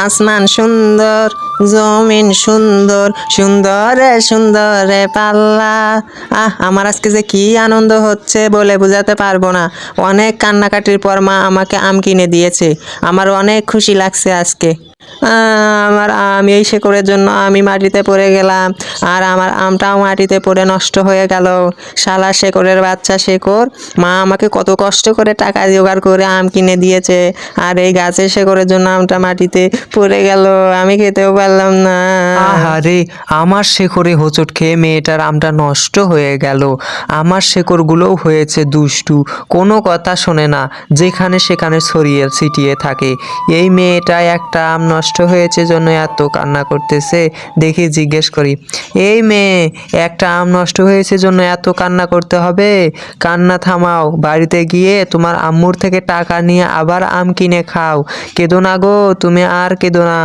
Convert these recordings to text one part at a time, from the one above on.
আসমান সুন্দর, জমিন সুন্দর, সুন্দরে সুন্দরে পাল্লা। আমার আজকে যে কি আনন্দ হচ্ছে বলে বোঝাতে পারবো না। অনেক কান্নাকাটির পর মা আমাকে আম কিনে দিয়েছে। আমার অনেক খুশি লাগছে আজকে। আমার আম এই শেকড়ের জন্য আমি মাটিতে পড়ে গেলাম, আর আমার আমটাও মাটিতে পড়ে নষ্ট হয়ে গেল। শালা শেকড়ের বাচ্চা শেকড়, মা আমাকে কত কষ্ট করে টাকা জোগাড় করে আম কিনে দিয়েছে, আর এই গাছের শেকড়ের জন্য আমটা মাটিতে পড়ে গেল, আমি খেতেও পারলাম না। আহারে, আমার শেকড়ে হোঁচট খেয়ে মেয়েটার আমটা নষ্ট হয়ে গেল। আমার শেকড়গুলোও হয়েছে দুষ্টু, কোনো কথা শোনে না, যেখানে সেখানে ছড়িয়ে ছিটিয়ে থাকে। এই মেয়েটা একটা আম নষ্ট হয়েছে জন্য এত কান্না করতেছে। দেখি জিজ্ঞেস করি, এই মেয়ে, একটা আম নষ্ট হয়েছে জন্য এত কান্না করতে হবে? কান্না থামাও, বাড়িতে গিয়ে তোমার আম্মুর থেকে টাকা নিয়ে আবার আম কিনে খাও। কেঁদো না গো, তুমি আর কেঁদো না।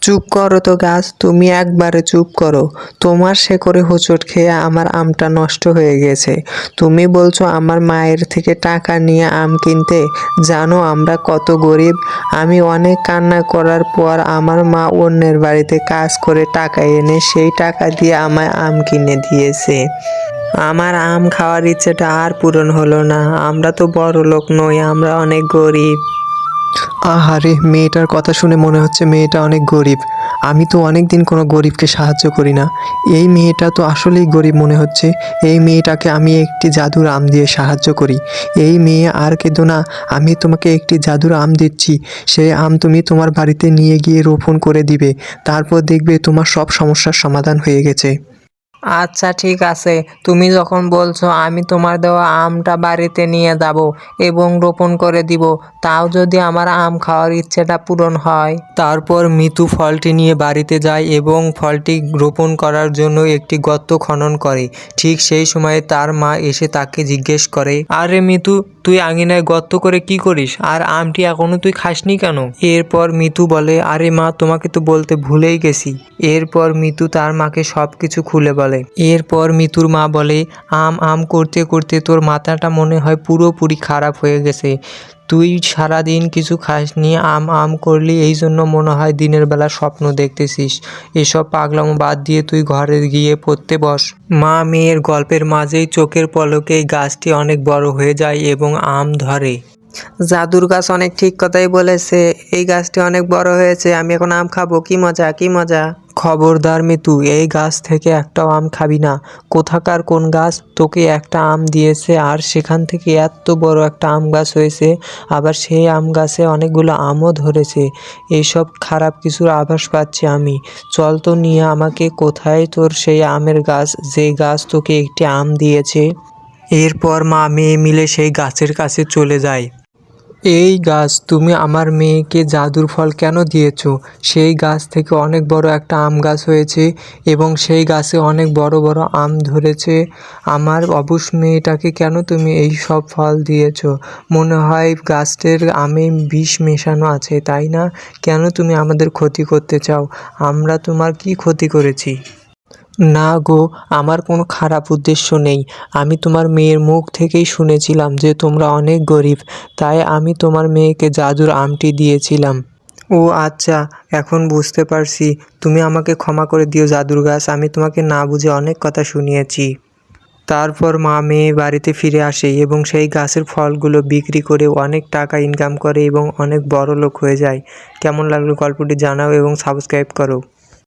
চুপ করো তো গাছ, তুমি একবারে চুপ করো। তোমার শেকড়ে হোঁচট খেয়ে আমার আমটা নষ্ট হয়ে গেছে, তুমি বলছো আমার মায়ের থেকে টাকা নিয়ে আম কিনতে? জানো আমরা কত গরিব। আমি অনেক কান্না করার পর আমার মা অন্যের বাড়িতে কাজ করে টাকা এনে সেই টাকা দিয়ে আমায় আম কিনে দিয়েছে। আমার আম খাওয়ার ইচ্ছেটা আর পূরণ হলো না। আমরা তো বড় লোক নই, আমরা অনেক গরিব। আহারে, মেয়েটার কথা শুনে মনে হচ্ছে মেয়েটা অনেক গরিব। আমি তো অনেক দিন কোনো গরিবকে সাহায্য করি না। এই মেয়েটা তো আসলেই গরিব মনে হচ্ছে। এই মেয়েটাকে আমি একটি জাদুর আম দিয়ে সাহায্য করি। এই মেয়ে, আর কেঁদো না, আমি তোমাকে একটি জাদুর আম দিচ্ছি। সেই আম তুমি তোমার বাড়িতে নিয়ে গিয়ে রোপণ করে দিবে, তারপর দেখবে তোমার সব সমস্যার সমাধান হয়ে গেছে। আচ্ছা ঠিক আছে, তুমি যখন বলছো আমি তোমার দেওয়া আমটা বাড়িতে নিয়ে যাব এবং রোপণ করে দিব, তাও যদি আমার আম খাওয়ার ইচ্ছেটা পূরণ হয়। তারপর মিতু ফলটি নিয়ে বাড়িতে যায় এবং ফলটি রোপণ করার জন্য একটি গর্ত খনন করে। ঠিক সেই সময় তার মা এসে তাকে জিজ্ঞেস করে, আরে মিতু, তুই আঙিনায় গর্ত করে কি করিস, আর আমটি এখনো তুই খাসনি কেন? এরপর মিতু বলে, আরে মা, তোমাকে তো বলতে ভুলেই গেছি। এরপর মিতু তার মাকে সব কিছু খুলে বলে। এরপর মিতুর মা বলে, আম আম করতে করতে তোর মাথাটা মনে হয় পুরোপুরি খারাপ হয়ে গেছে। তুই সারাদিন কিছু খাসনি, আম আম করলি, এই জন্য মনে হয় দিনের বেলা স্বপ্ন দেখতেছিস। এসব পাগলামো বাদ দিয়ে তুই ঘরে গিয়ে পড়তে বস। মা মেয়ের গল্পের মাঝেই চোখের পলকেই গাছটি অনেক বড় হয়ে যায় এবং আম ধরে। জাদুর গাছ অনেক ঠিক কথাই বলেছে, এই গাছটি অনেক বড় হয়েছে, আমি এখন আম খাবো, কি মজা কি মজা। খবরদার মিতু, এই গাছ থেকে একটাও আম খাবি না। কোথাকার কোন গাছ তোকে একটা আম দিয়েছে, আর সেখান থেকে এত বড় একটা আম গাছ হয়েছে, আবার সেই আম গাছে অনেকগুলো আমও ধরেছে। এইসব খারাপ কিছুর আভাস পাচ্ছি আমি। চল তো নিয়ে আমাকে, কোথায় তোর সেই আমের গাছ, যে গাছ তোকে একটি আম দিয়েছে। এরপর মা মেয়ে মিলে সেই গাছের কাছে চলে যায়। এই গাছ, তুমি আমার মেয়েকে জাদুর ফল কেন দিয়েছো? সেই গাছ থেকে অনেক বড় একটা আম গাছ হয়েছে এবং সেই গাছে অনেক বড় বড় আম ধরেছে। আমার অবুঝ মেয়েটাকে কেন তুমি এই সব ফল দিয়েছো? মনে হয় গাছটির আমে বিষ মেশানো আছে, তাই না? কেন তুমি আমাদের ক্ষতি করতে চাও? আমরা তোমার কি ক্ষতি করেছি? না গো, আমার কোনো খারাপ উদ্দেশ্য নেই। আমি তোমার মেয়ের মুখ থেকেই শুনেছিলাম যে তোমরা অনেক গরিব, তাই আমি তোমার মেয়েকে জাদুর আমটি দিয়েছিলাম। ও আচ্ছা, এখন বুঝতে পারছি। তুমি আমাকে ক্ষমা করে দিও জাদুর গাছ, আমি তোমাকে না বুঝে অনেক কথা শুনিয়েছি। তারপর মা মেয়ে বাড়িতে ফিরে আসে এবং সেই গাছের ফলগুলো বিক্রি করে অনেক টাকা ইনকাম করে এবং অনেক বড় লোক হয়ে যায়। কেমন লাগলো গল্পটি জানাও এবং সাবস্ক্রাইব করো।